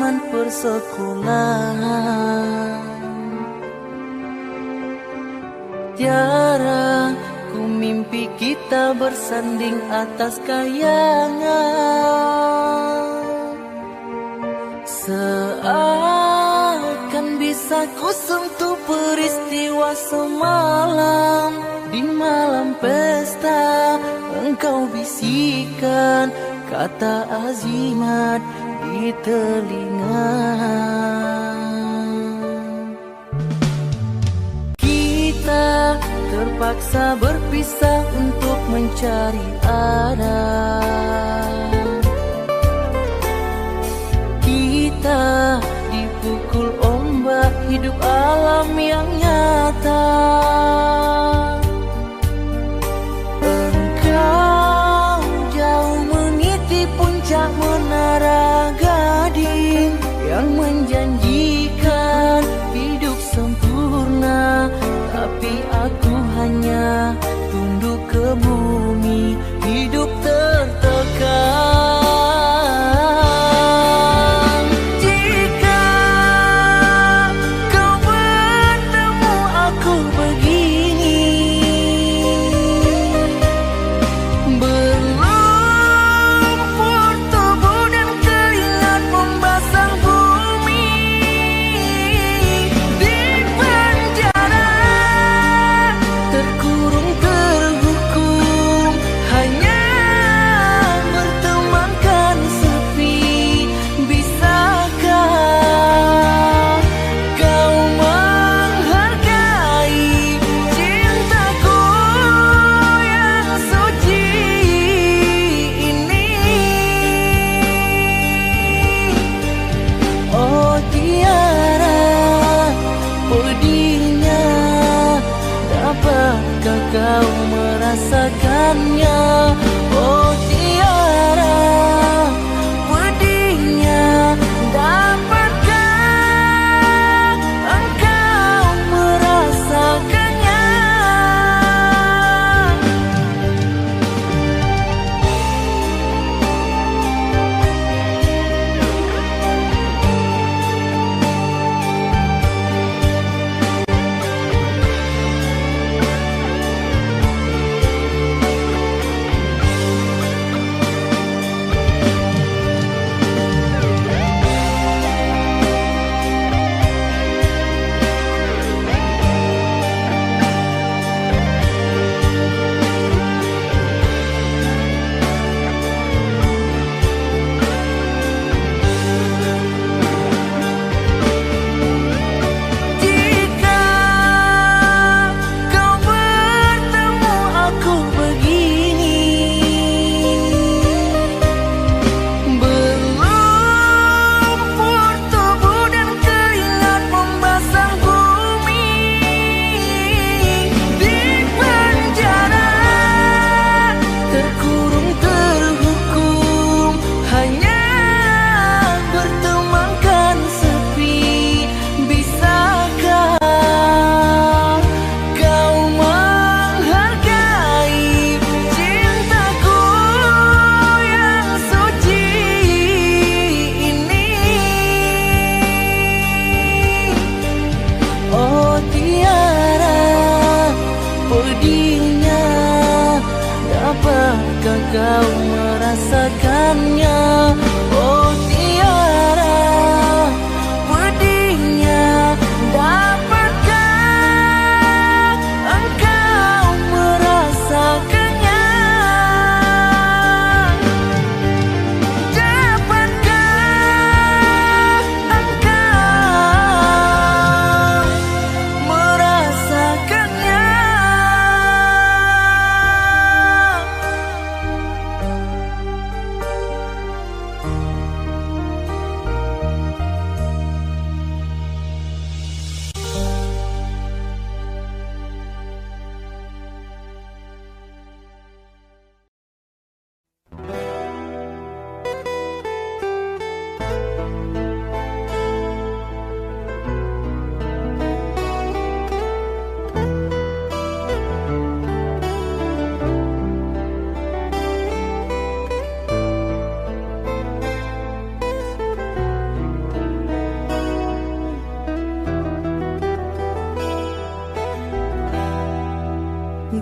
zaman persekolahan. Tiara ku mimpi kita bersanding atas kayangan. Seakan bisa ku sentuh peristiwa semalam. Di malam pesta engkau bisikan kata azimat di telinga. Kita terpaksa berpisah untuk mencari arah. Kita dipukul ombak hidup alam yang nyata. Engkau jauh meniti puncak menara gading yang menjanjikan hidup sempurna, tapi aku hanya tunduk ke bumi, hidup tertekan. Jika kau bertemu aku begini, berlumpur tubuh dan keringat membasah bumi. Di penjara terkurung terhukum, hanya bertemankan sepi. Bisakah kau menghargai cintaku yang suci ini? Oh Tiara, pedihnya, dapatkah kau merasakannya? Oh Tiara, pedihnya, dapatkah engkau merasakannya? Jika kau bertemu aku begini, berlumpur tubuh dan keringat membasah bumi. Di penjara terkurung terhukum, hanya bertemankan sepi. Bisakah kau menghargai cintaku yang suci ini? Oh Tiara, pedihnya, dapatkah kau merasakannya? Oh Tiara, pedihnya, dapatkah engkau merasakannya? Dapatkah engkau merasakannya?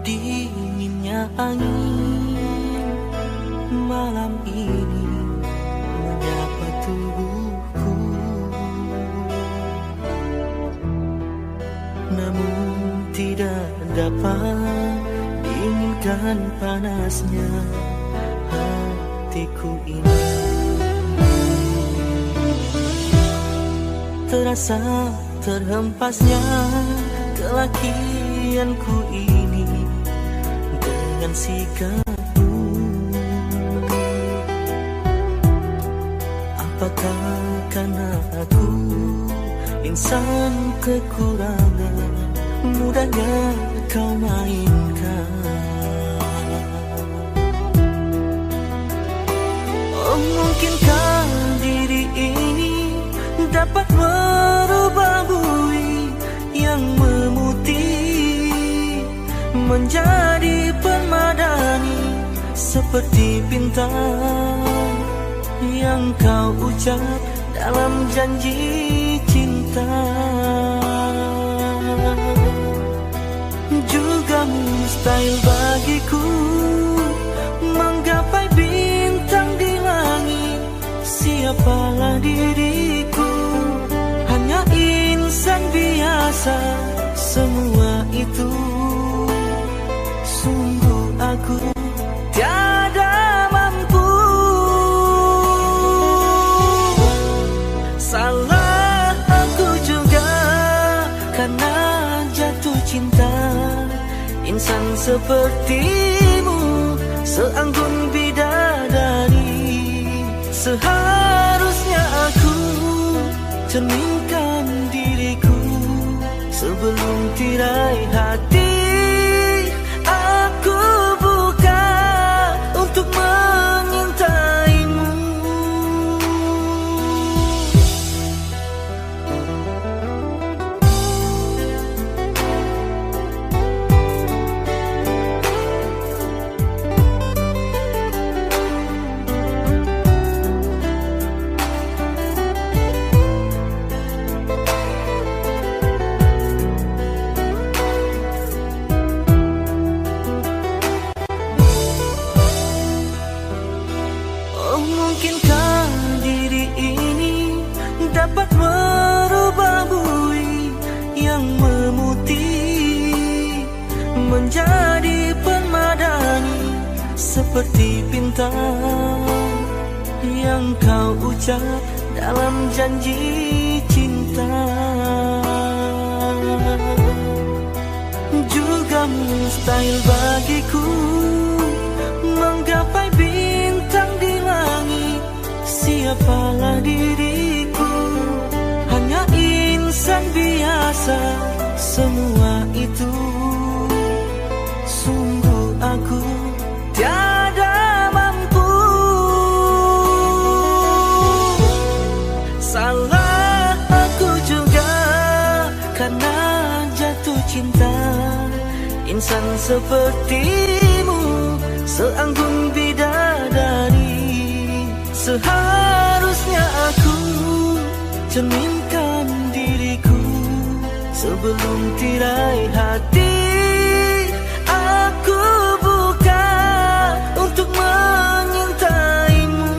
Dinginnya angin malam ini menyapa tubuhku, namun tidak dapat diinginkan panasnya hatiku ini. Terasa terhempasnya kelakianku ini dengan sikapmu. Apakah karena aku insan kekurangan, mudahnya kau mainkan? Oh, mungkinkah diri ini dapat merubah bui yang memutih menjadi permadani, seperti bintang yang kau ucap dalam janji cinta. Juga mustahil bagiku menggapai bintang di langit. Siapalah diriku, hanya insan biasa. Semua itu sungguh aku tiada mampu. Salah aku juga karena jatuh cinta. Insan sepertimu seanggun bidadari. Seharusnya aku cerminkan diriku sebelum tirai hati aku buka untuk menyintaimu. Mungkinkah diri ini dapat merubah bui yang memutih menjadi permadani, seperti bintang yang kau ucap dalam janji cinta. Juga mustahil bagiku menggapai bintang di langit. Siapalah diriku, hanya insan biasa. Semua itu sungguh aku tiada mampu. Salah aku juga karena jatuh cinta. Insan sepertimu seanggun bidadari. Seharusnya aku cerminkan diriku sebelum tirai hati aku buka untuk menyintaimu.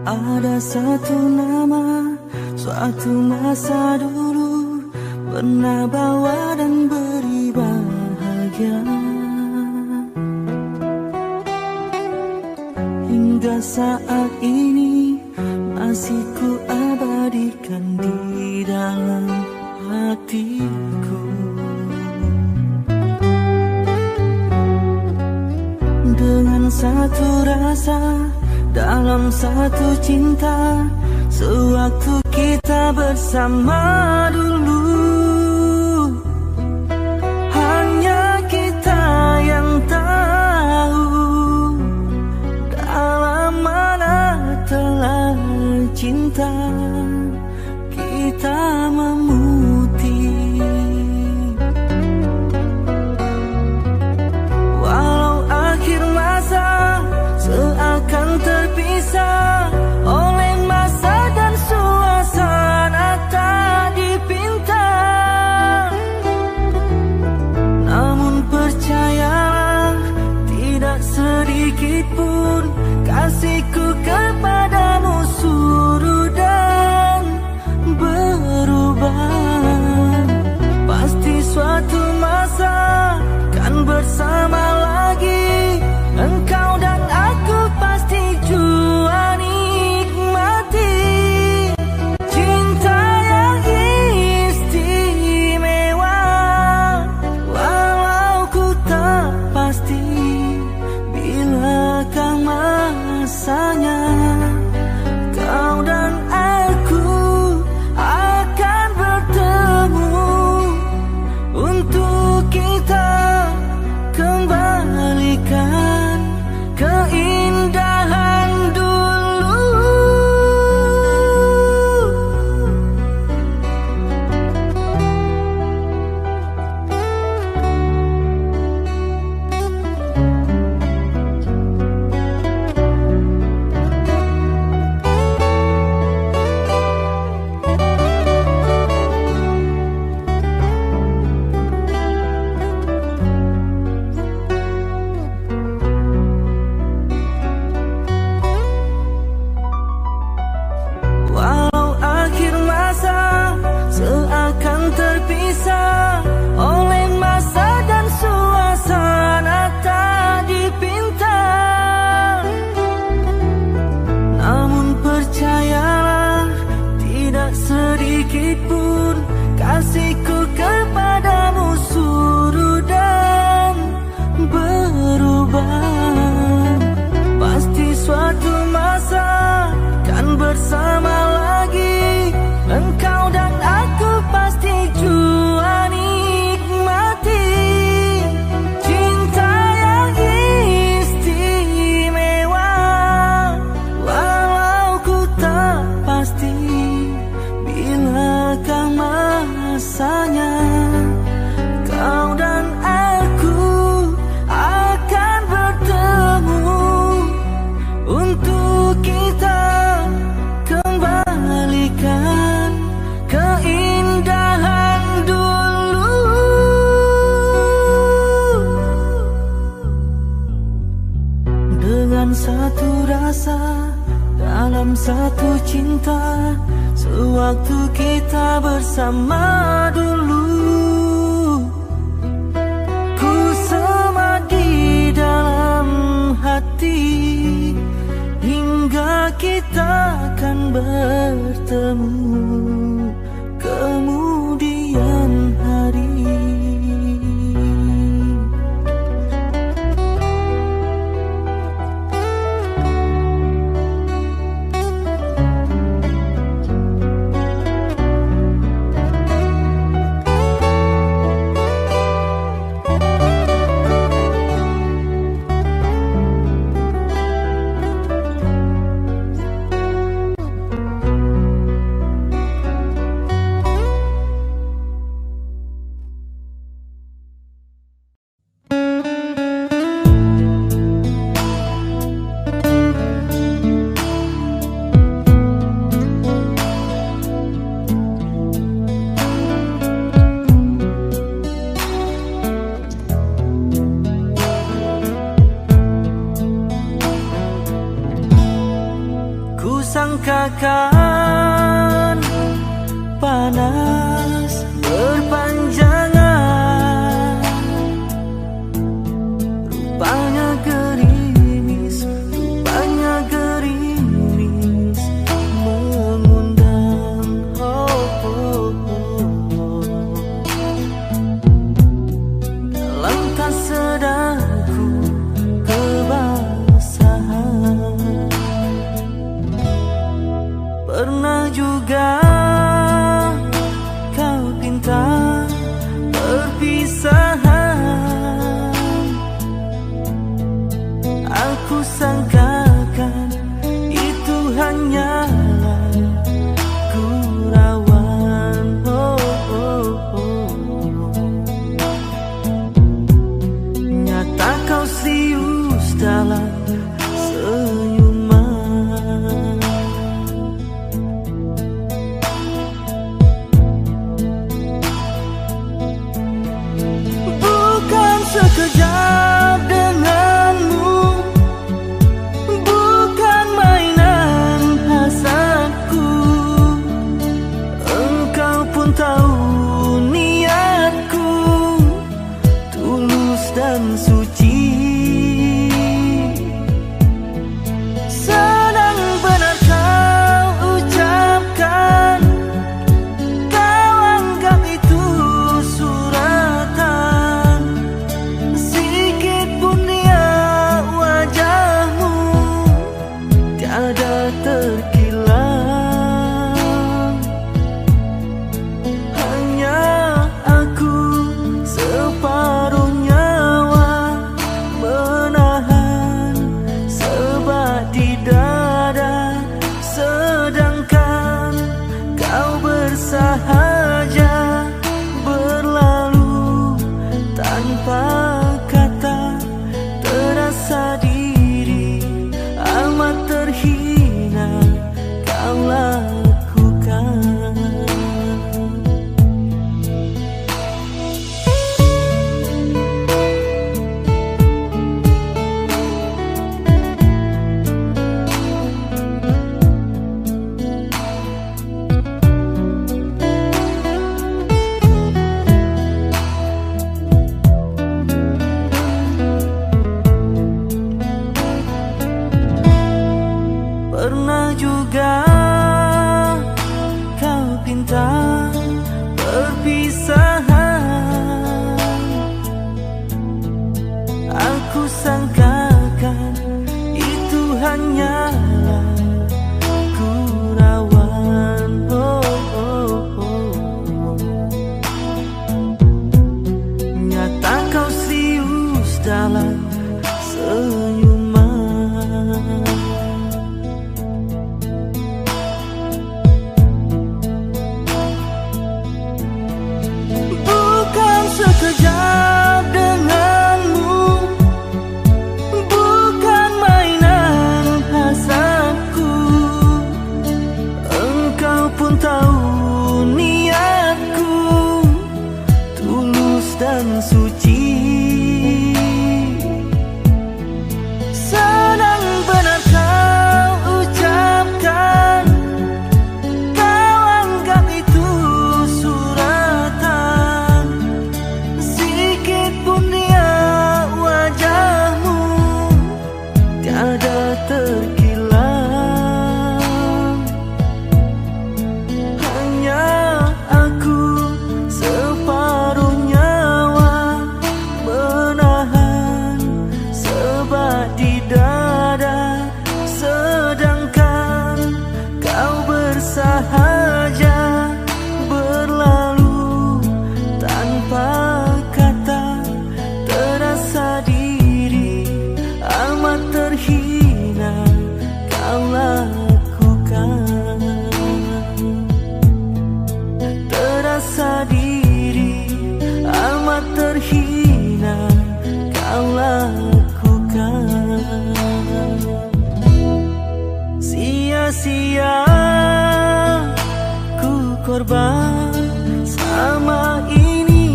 Ada satu nama, suatu masa dulu pernah bawa dan beri bahagia. hingga saat ini masih ku abadikan di dalam hatiku. Dengan satu rasa, dalam satu cinta, sewaktu kita bersama dulu. Hanya kita yang tahu dalam mana telah cinta kita memutih. Walau akhir masa seakan terpisah oleh masa dan suasana tak dipinta, namun percayalah tidak sedikit pun kasihku kepadamu surut dan berubah. Pasti suatu masa kan bersama lagi, engkau dan aku pasti jua nikmati cinta yang istimewa. Walau ku tak pasti bilakah masanya kau dan aku akan bertemu untuk kita kembalikan keindahan dulu. Walau akhir masa seakan terpisah oleh masa dan suasana tak dipinta, namun percayalah tidak sedikit pun kasihku kepadamu surut dan berubah. Pasti suatu masa kan bersama lagi, engkau dan aku pasti jua nikmati cinta yang istimewa. Walau ku tak pasti bilakah masanya kau dan aku akan bertemu untuk kita kembalikan keindahan dulu. Dengan satu rasa, dalam satu cinta, sewaktu kita bersama dulu. Ku semadi dalam hati hingga kita akan bertemu kemudian hari. Sangkakan panas berpanjangan, rupanya gerimis, rupanya gerimis. Aku sangkakan itu hanyalah gurauan. Nyata kau serius dalam senyuman. Bukan sekejap denganmu, bukan mainan hasadku. Engkau pun tahu niatku tulus dan suci. Sedang benar kau ucapkan, kau anggap itu suratan. Sikit pun dia wajahmu tiada terkilau. Hanya aku separuh nyawa menahan sebat di dada, sedangkan kau bersahaja berlalu tanpa kata. Terasa diri amat terhina kau lakukan. Pernah juga kau pinta perpisahan. Aku sangkakan itu hanyalah gurauan. Nyata kau serius dalam senyuman. Bukan sekejap denganmu, bukan mainan hasadku. Engkau pun tahu niatku tulus dan suci. Sedang benar kau ucapkan, kau anggap itu suratan. Sikit pun dia wajahmu tiada terkilau. Hanya aku separuh nyawa menahan sebat di dada, sedangkan kau bersahaja berlalu tanpa kata. Terasa diri amat terhina kau lakukan. Terasa diri amat terhina kau lakukan. Sia-sia ku korban selama ini.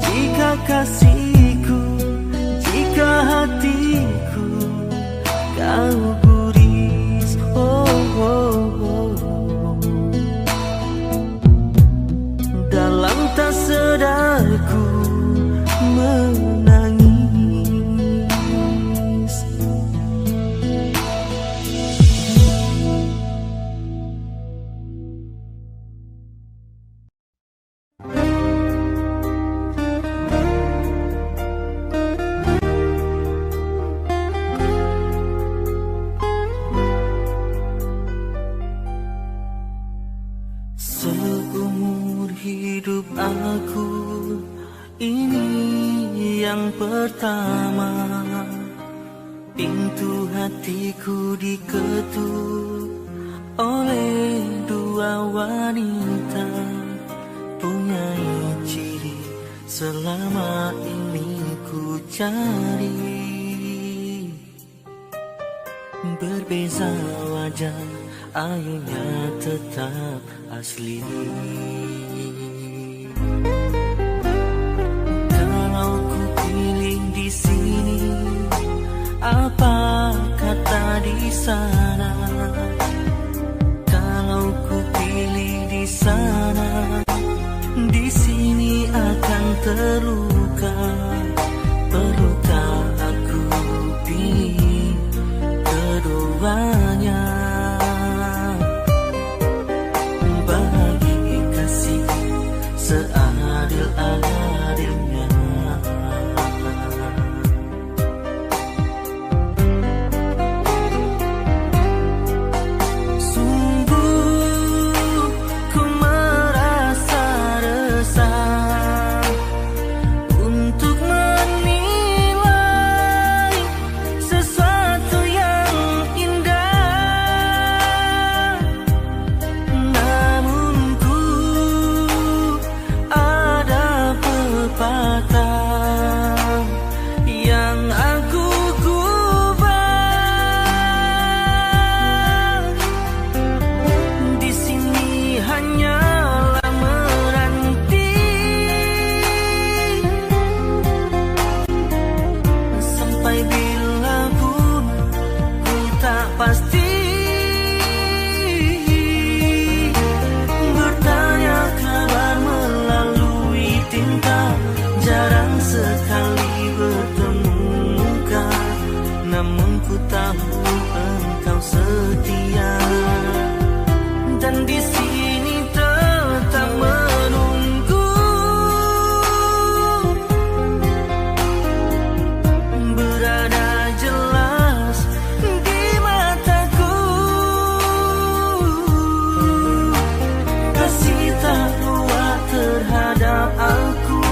Jika kasihku, jika hatiku kau guris, dalam tak sadarku menangis. yang pertama, pintu hatiku diketuk oleh dua wanita, punya ciri selama ini ku cari. Berbeza wajah, airnya tetap asli. Kalau ku pilih di sini, apa kata di sana? Kalau ku pilih di sana, di sini akan terluka. Perlukah aku pilih keduanya? Bagi kasih seadil-adilnya. Sungguh ku merasa resah untuk menilai sesuatu yang indah. Namun ku ada pepatah yang aku gubah. Di sini hanyalah menanti sampai bila pun ku tak pasti. Bertanya kabar melalui tinta, jarang sekali bertemu muka. Namun ku tahu engkau setia, dan di sini tetap menunggu. Berada jelas di mataku, kasih tak kuat terhadap aku,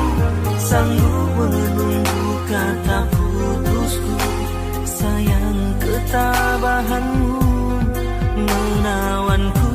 sanggup menunggu kata putusku. Sayang ketabahanmu menawanku.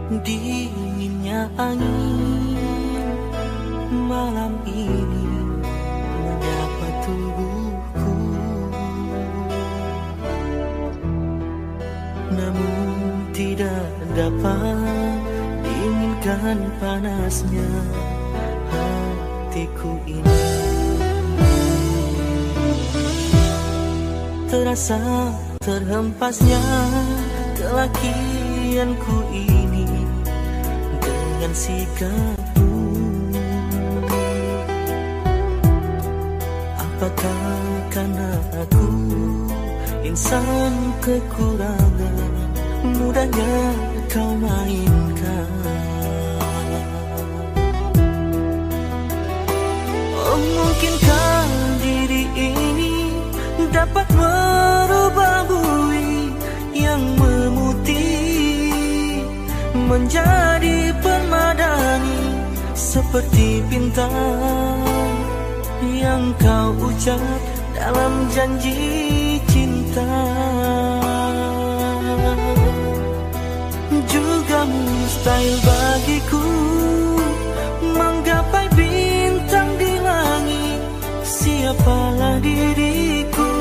Dinginnya angin malam ini menyapa tubuhku, namun tidak dapat diinginkan panasnya hatiku ini. Terasa terhempasnya kelakianku ini dengan sikapmu. Apakah karena aku insan kekurangan, mudahnya kau mainkan? Oh, mungkinkah diri ini dapat merubah bui yang memutih menjadi permadani, seperti bintang yang kau ucap dalam janji cinta. Juga mustahil bagiku menggapai bintang di langit. Siapalah diriku,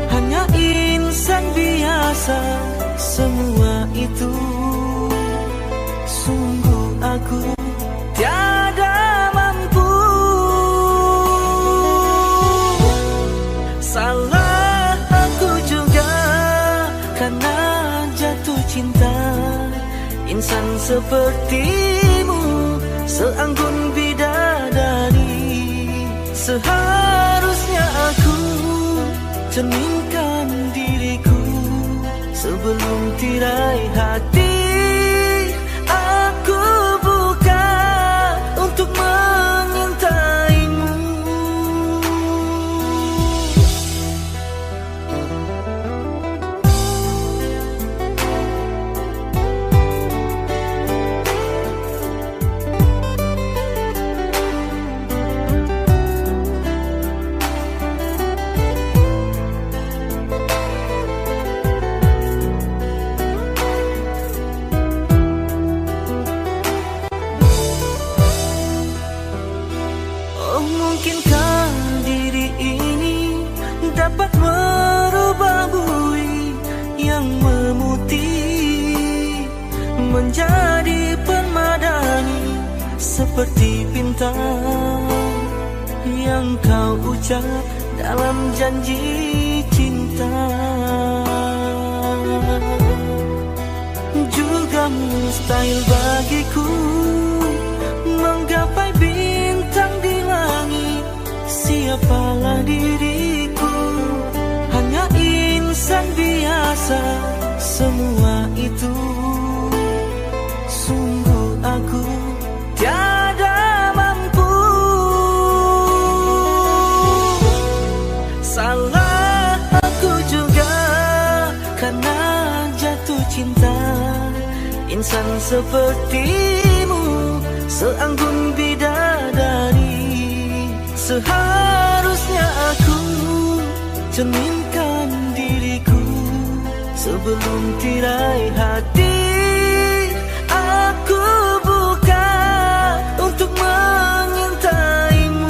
hanya insan biasa. Semua itu sungguh aku tiada mampu. Salah aku juga karena jatuh cinta. Insan sepertimu seanggun bidadari. Seharusnya aku cerminkan diriku sebelum tirai hati aku buka untuk mengintaimu. Mungkinkah diri ini dapat merubah bui yang memutih menjadi permadani, seperti bintang yang kau ucap dalam janji cinta. Juga mustahil bagiku menggapai bintang di langit. Siapalah diriku, hanya insan biasa. Semua itu sungguh aku tiada mampu. Salah aku juga karena jatuh cinta. Insan sepertimu seanggun bidadari. Seharusnya aku cerminkan diriku sebelum tirai hati aku buka untuk mengintaimu.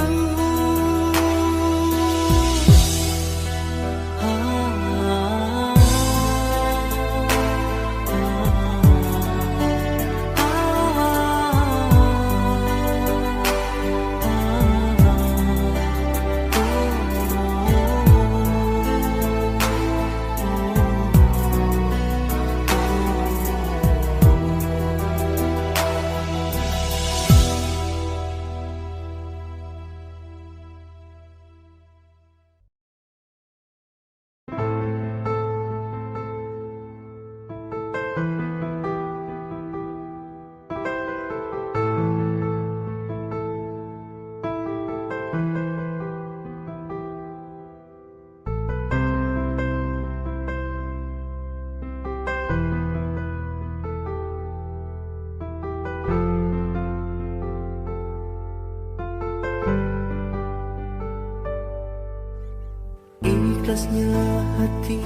Ikhlasnya hati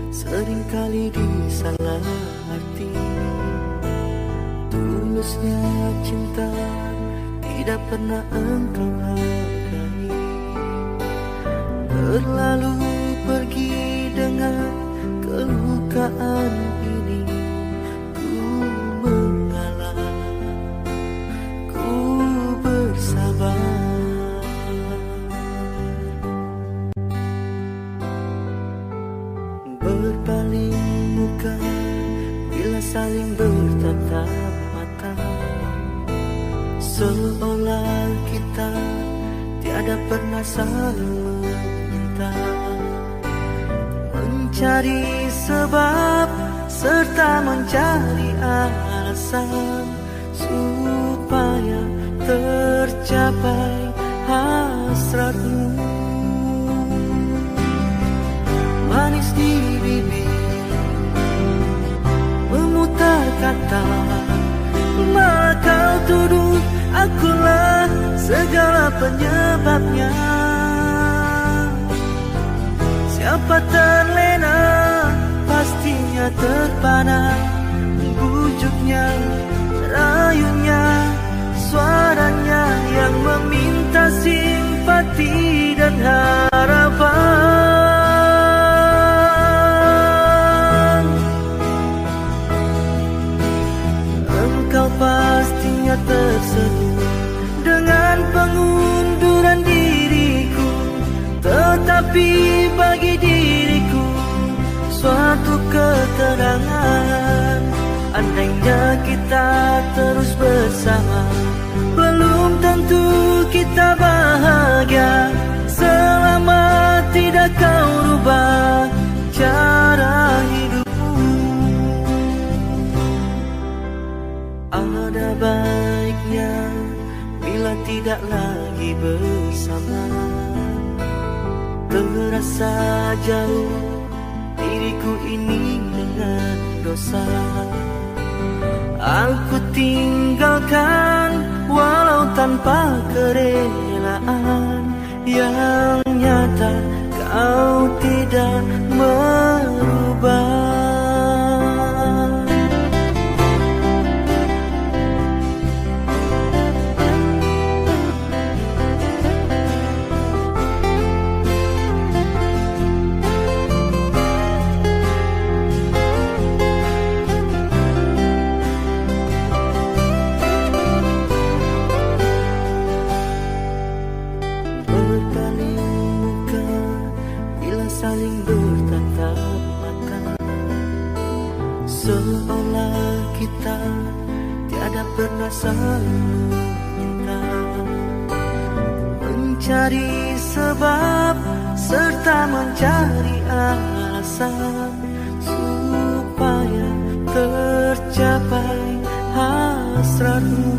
seringkali disalah arti. Tulusnya cinta tidak pernah engkau hargai. Terlalu pergi dengan kelukaan ini. Ku mengalah, ku bersabar. Berpaling muka bila saling bertatap mata, seolah kita tiada pernah saling meminta. Mencari sebab serta mencari alasan supaya tercapai hasratmu. Manis di bibir memutar kata, malah kau tuduh akulah segala penyebabnya. Siapa terlena pastinya terpana, bujuknya, rayunya, suaranya yang meminta simpati dan harapan. Engkau pastinya terseduh dengan pengunduran diriku, tetapi bagi diriku suatu keterangan. Andainya kita terus bersama, belum tentu kita bahagia selama tidak kau rubah cara hidupmu. Ada baiknya bila tidak lagi bersama. Terasa jauh diriku ini dengan dosa. Aku tinggalkan walau tanpa kerelaan. Yang nyata kau tidak merubah. Saling bertatap mata, seolah kita tiada pernah saling meminta. Mencari sebab serta mencari alasan supaya tercapai hasratmu.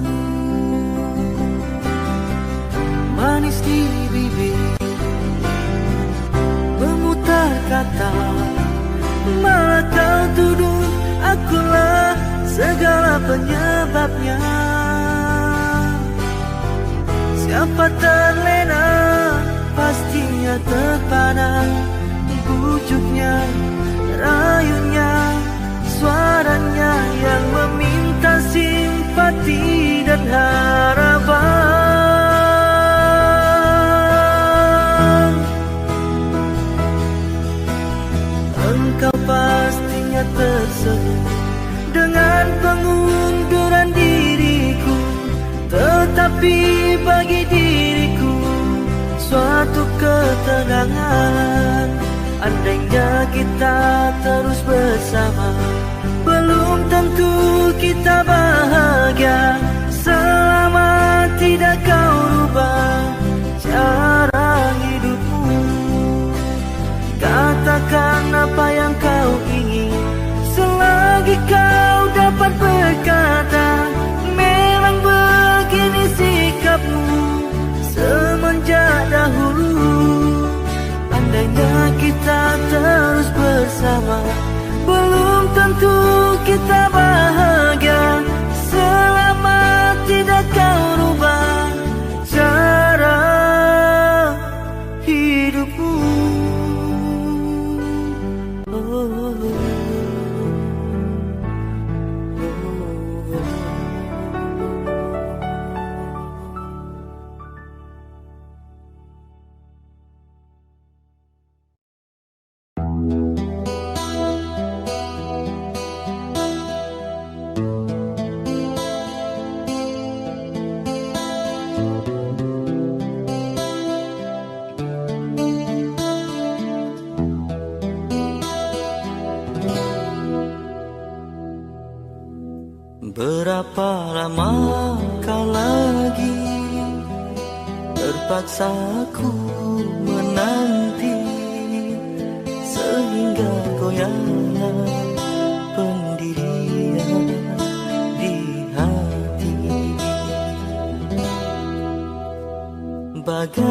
Manis di bibir memutar kata, malah kau tuduh akulah segala penyebabnya. Siapa terlena pastinya terpana, bujuknya, rayunya, suaranya yang meminta simpati dan harapan. Engkau pastinya tersenyum dengan pengunduran diriku, tetapi bagi diriku suatu ketenangan. Andainya kita terus bersama, belum tentu kita bahagia selama tidak kau rubah cara hidupmu. Katakan apa yang kau ingin selagi kau dapat berkata. Memang begini sikapmu semenjak dahulu. Andainya kita terus bersama, belum tentu kita bahagia selama tidak kau rubah cara hidupmu. Berapa lamakah lagi terpaksa ku menanti, sehingga goyah pendirian di hati. Bagaikan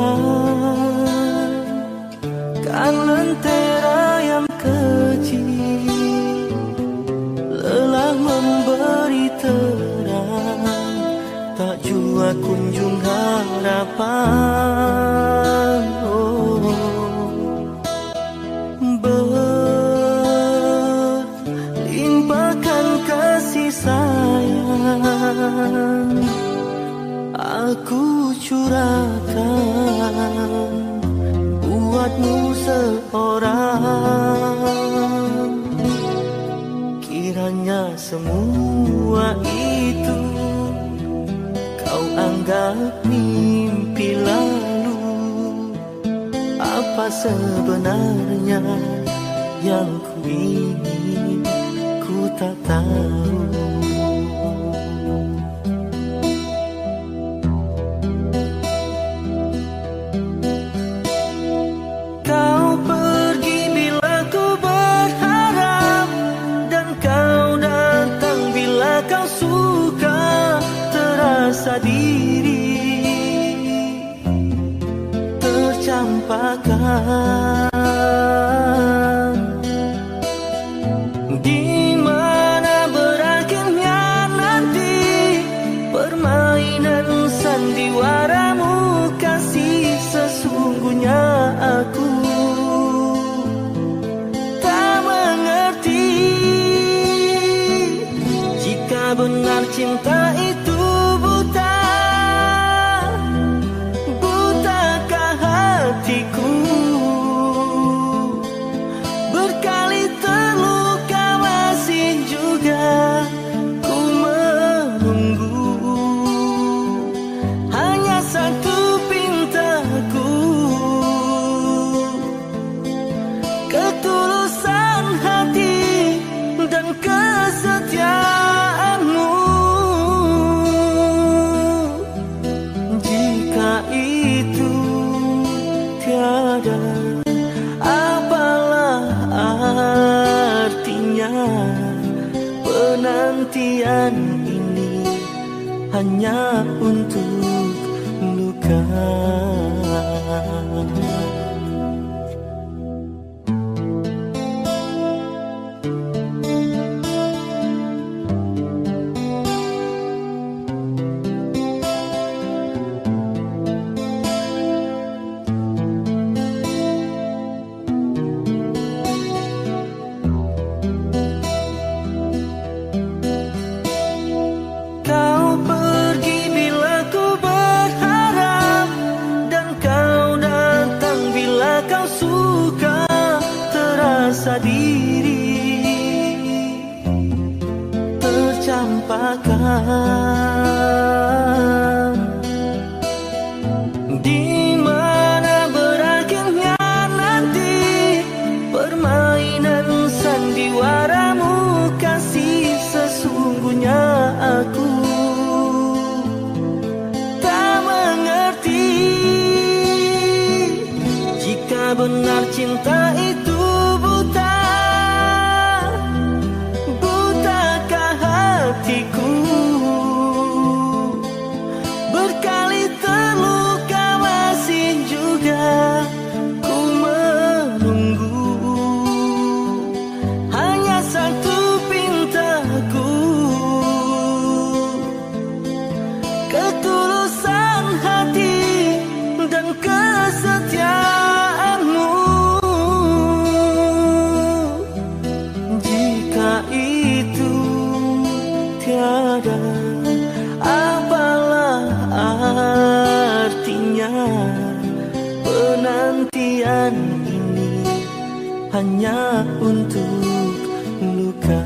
lentera yang kecil, lelah memberi terang, tak jua kunjung harapan. Berlimpahkan kasih sayang, aku curahkan buatmu seorang. Kiranya semua itu kau anggap mimpi lalu. Apa sebenarnya yang ku ingin, ku tak tahu. Kau pergi bila ku berharap, dan kau datang bila kau suka. Terasa diri tercampakkan, di mana berakhirnya nanti permainan sandiwaramu. Kasih sesungguhnya aku tak mengerti, jika benar cinta itu buta. Butakah hatiku, berkali terluka masih juga ku menunggu. Hanya satu pintaku, ketulusan hati dan kesetiaanmu. Jika itu tiada, apalah artinya penantian ini hanya untuk luka. Kau pergi bila ku berharap, dan kau datang bila kau suka. Terasa diri tercampakkan, di mana berakhirnya nanti permainan sandiwaramu. Kasih sesungguhnya aku tak mengerti, jika benar cinta itu buta. Butakah hatiku, berkali terluka masih juga ku menunggu. Hanya satu pintaku, ketulusan hati dan kesetiaanmu. Jika itu tiada, apalah artinya penantian ini hanya untuk luka.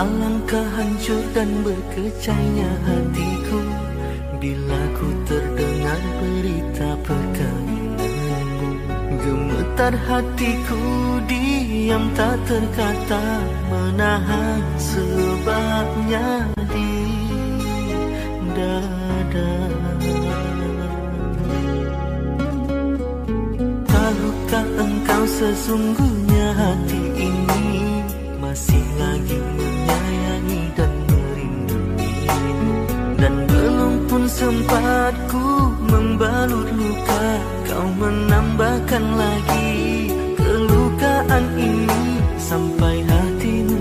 Alangkah hancur dan berkecainya hatiku bila ku terdengar berita perkawinanmu. Gemetar hatiku, diam tak terkata, menahan sebabnya di dada. Tahukah engkau sesungguhnya hati ini masih lagi menyayangi dan merindungimu. Dan belum pun sempat ku membalut luka, kau menambahkan lagi kelukaan ini sampai hatimu.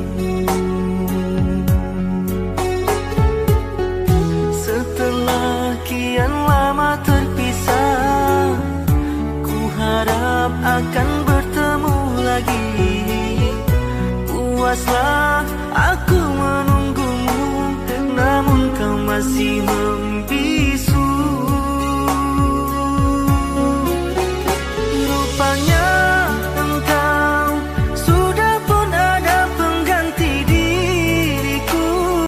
Setelah kian lama terpisah, ku harap akan bertemu lagi. Puaslah aku menunggumu, namun kau masih membisu. Rupanya engkau sudah pun ada pengganti diriku.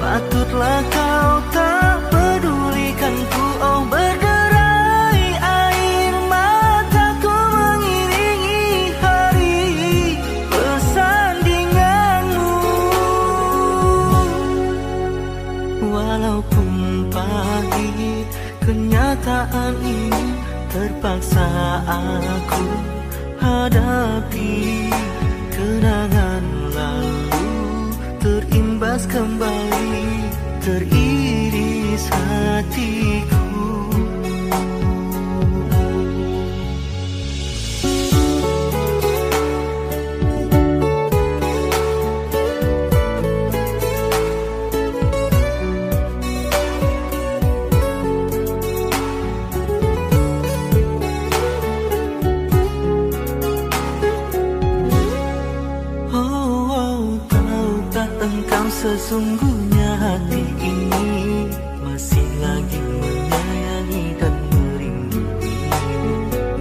Patutlah kau tak pedulikanku. Oh, berderai air mataku mengiringi hari persandinganmu. Walaupun pahit kenyataan ini, terpaksa aku hadapi. Kenangan lalu terimbas kembali, teriris hatiku. Sesungguhnya hati ini masih lagi menyayangi dan merindungimu.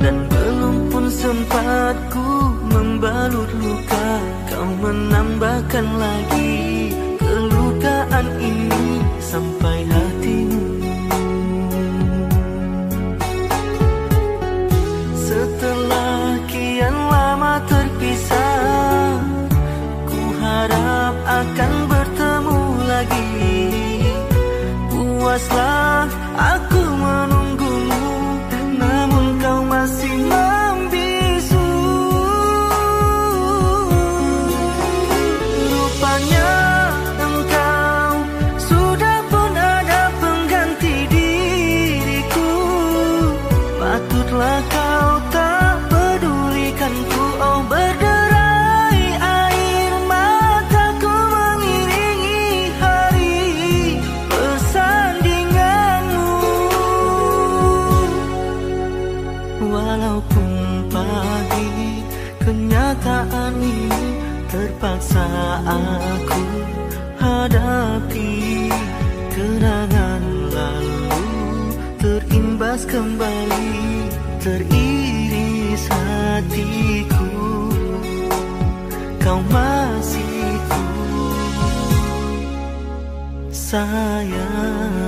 Dan belum pun sempat ku membalut luka, kau menambahkan lagi kelukaan ini sampai hatimu. Setelah kian lama terpisah, ku harap akan bertemu lagi. Puaslah aku menunggumu, namun kau masih membisu. Rupanya engkau sudah pun ada pengganti diriku. Patutlah kau tak pedulikanku. Oh, berderai air mataku mengiringi hari persandinganmu. Walaupun pahit kenyataan ini, terpaksa aku hadapi. Kenangan lalu terimbas kembali, teriris hatiku. Kau masih ku sayang.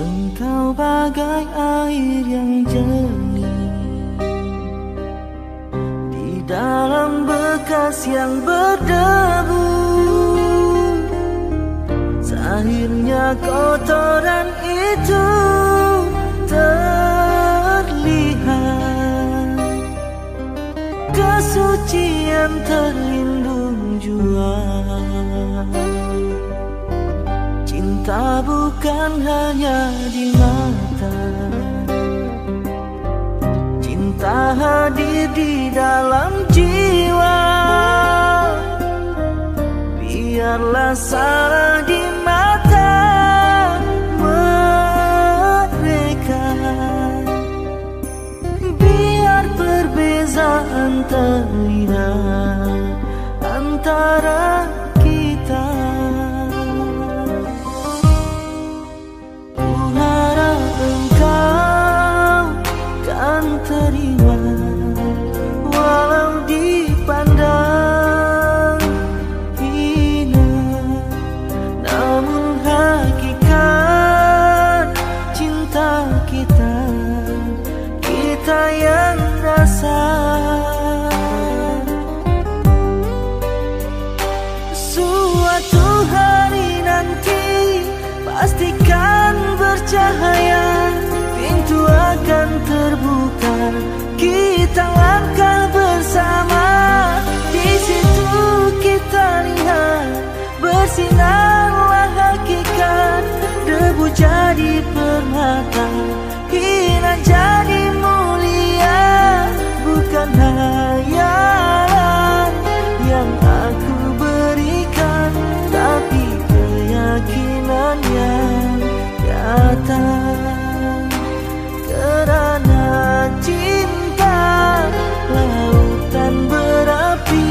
Engkau bagai air yang jernih di dalam bekas yang berdebu. Akhirnya kotoran itu terlihat, kesucian terlindung jua. Cinta bukan hanya di mata, cinta hadir di dalam jiwa. Biarlah salah di mata kita langkah bersama. Di situ kita lihat bersinarlah hakikat. Debu jadi permata, hina jadi mulia. Bukan hayalan yang aku berikan, tapi keyakinan yang nyata. Kerana cinta lautan berapi,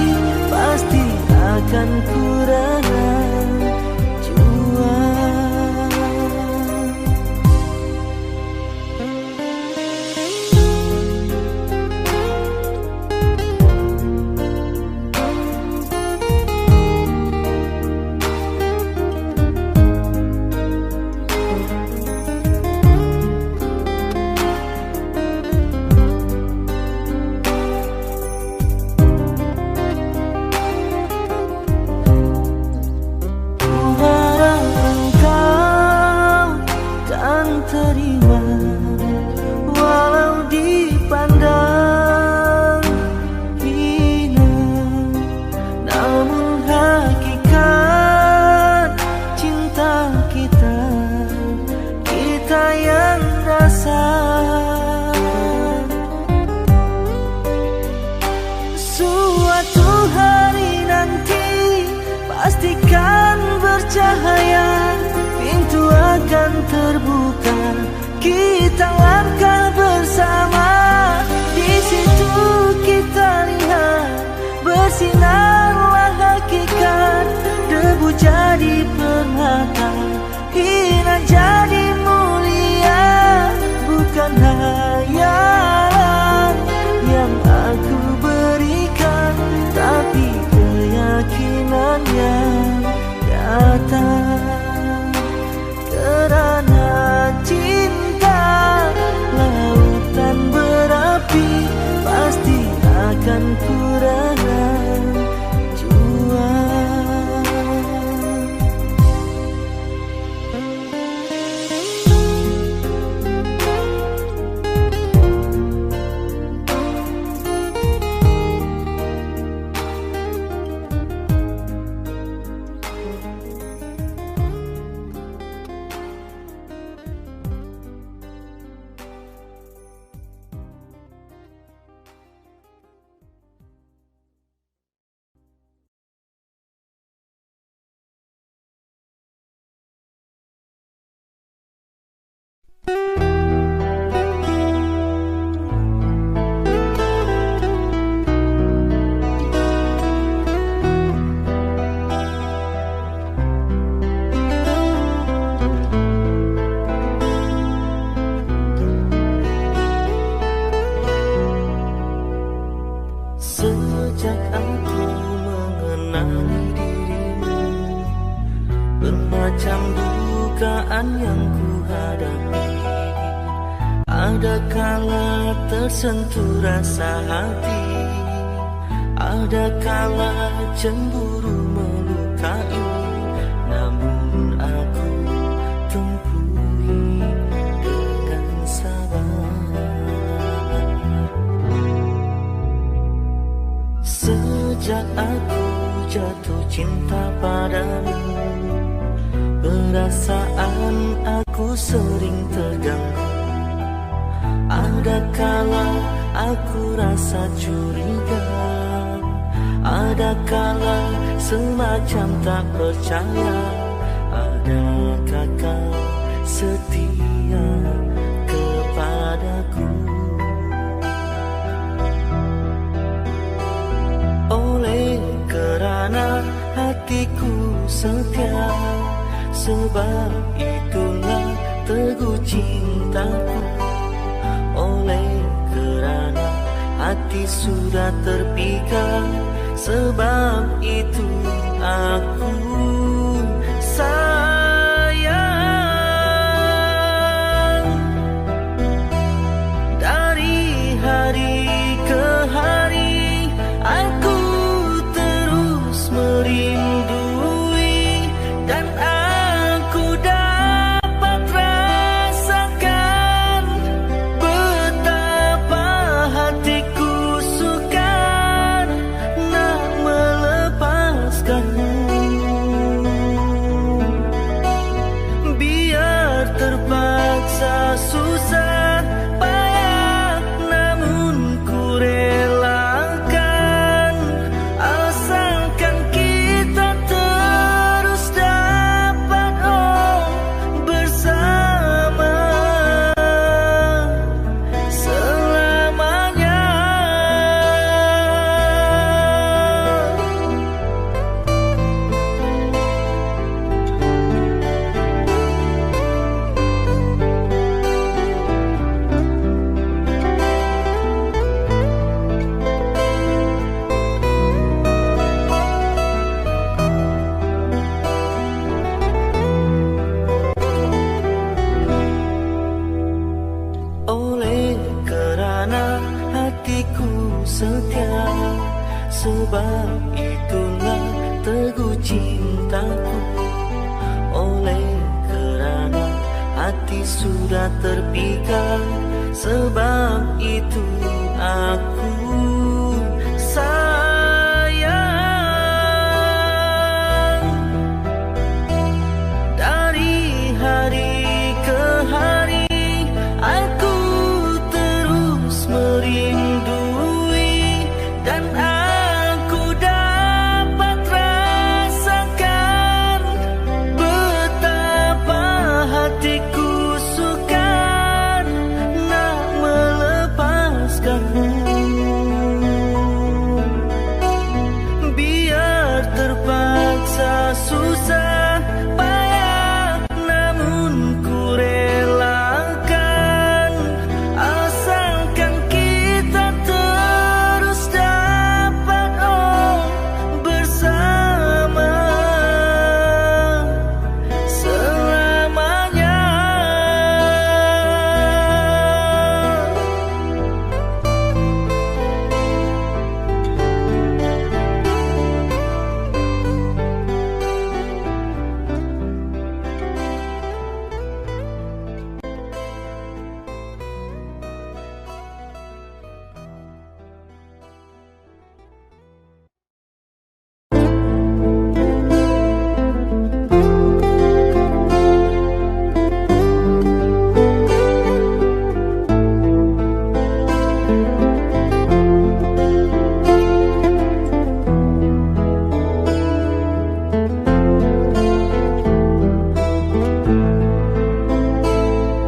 pasti akan ku rela jual. Terima walau dipandang hina, namun hakikat cinta kita, kita yang rasa. Suatu hari nanti pastikan bercahaya, pintu akan terbuka, kita langkah bersama. Di situ kita lihat bersinarlah hakikat. Debu jadi permata, hina jadi mulia. Bukan hayalan yang aku berikan, tapi keyakinan yang nyata. Kerana cinta lautan berapi, pasti akan ku rela jual. Sejak aku mengenali dirimu, bermacam dugaan yang ku hadapi. Ada kala tersentuh rasa hati, ada kala cemburu melukai. Namun aku tempuhi dengan sabar. Sejak aku jatuh cinta padamu, perasaan aku sering terganggu. Ada kala aku rasa curiga, ada kala semacam tak percaya. Adakah kau setia kepadaku? Oleh kerana hatiku setia, sebab itulah teguh cintaku. Oleh kerana hati sudah terpikat, sebab itu aku sayang. Dari hari ke hari aku terus merindui, dan aku dapat rasakan betapa Biar terpaksa susah payah, namun ku relakan, asalkan kita terus dapat bersama selamanya. Oleh kerana hatiku setia, sebab itulah teguh cintaku. Oleh kerana hati sudah terpikat, sebab itu aku sayang. Dari hari ke hari aku terus merindui, dan aku dapat rasakan betapa hatiku sukar nak melepaskanmu. Biar terpaksa susah payah, namun ku relakan, asalkan kita terus dapat bersama selamanya.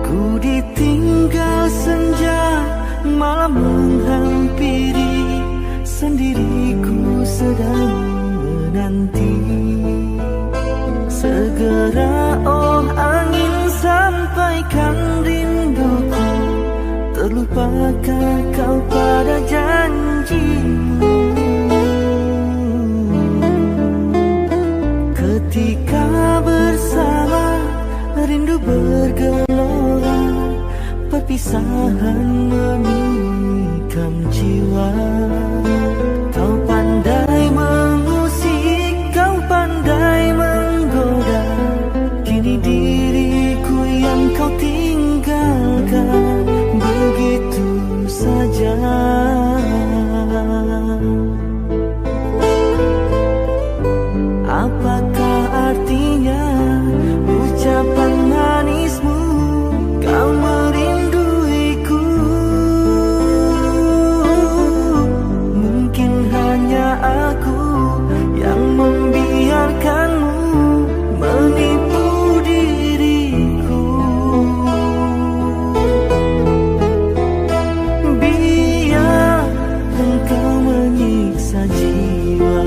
Ku ditinggal senja, malam menghampiri, sendiriku sedang menanti. Segera oh angin sampaikan rinduku, terlupakah kau pada janjimu? Ketika bersama rindu bergelora, perpisahan menikam jiwa. Kau pandai mengusik, kau pandai menggoda, kini diriku yang kau tinggalkan begitu saja. Apakah artinya ucapan manismu, kau merinduiku? Mungkin hanya aku yang membiarkanmu menipu diriku. Biar engkau menyiksa jiwa,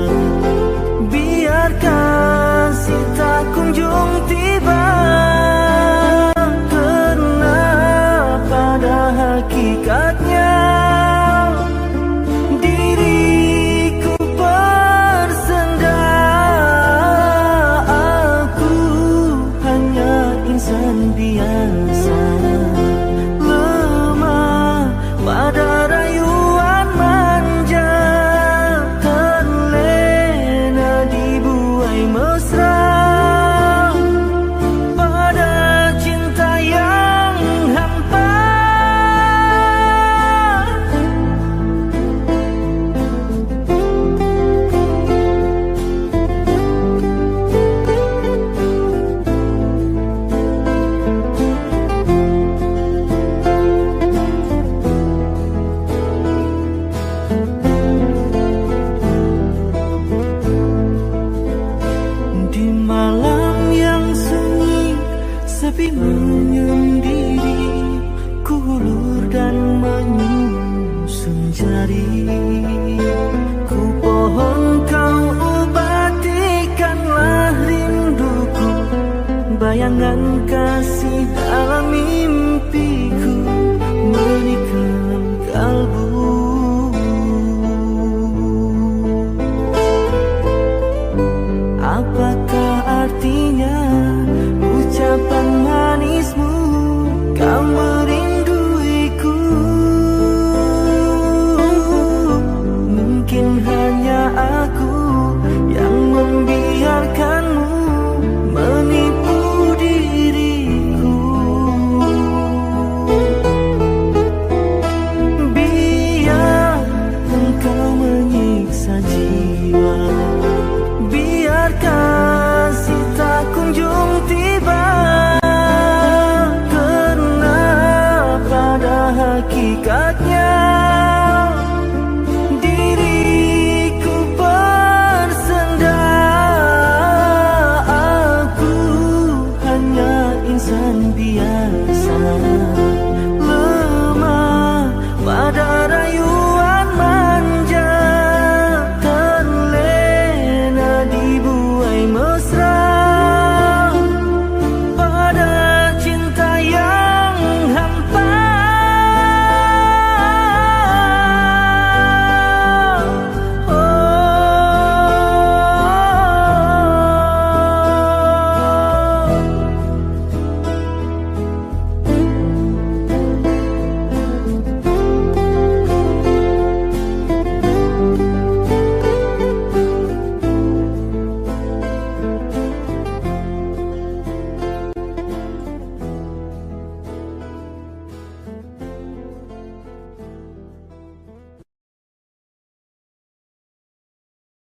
biar kasih tak kunjung tiba, karena pada hakikatnya diriku bersenda. Aku hanya insan biasa, lemah pada rayuan manja, terlena dibuai mesra pada cinta yang hampa. sepi menyendiri, ku hulur dan menyusun jari. Ku pohon kau obatikanlah rinduku, bayangan kasih dalam mimpiku menikam kalbu. Apakah artinya ucapan manismu, kau merinduiku? Mungkin hanya aku yang membiarkanmu menipu diriku. Biar engkau menyiksa jiwa, biar kasih tak kunjung tiba, karena pada hakikatnya diriku bersenda. Aku hanya insan biasa.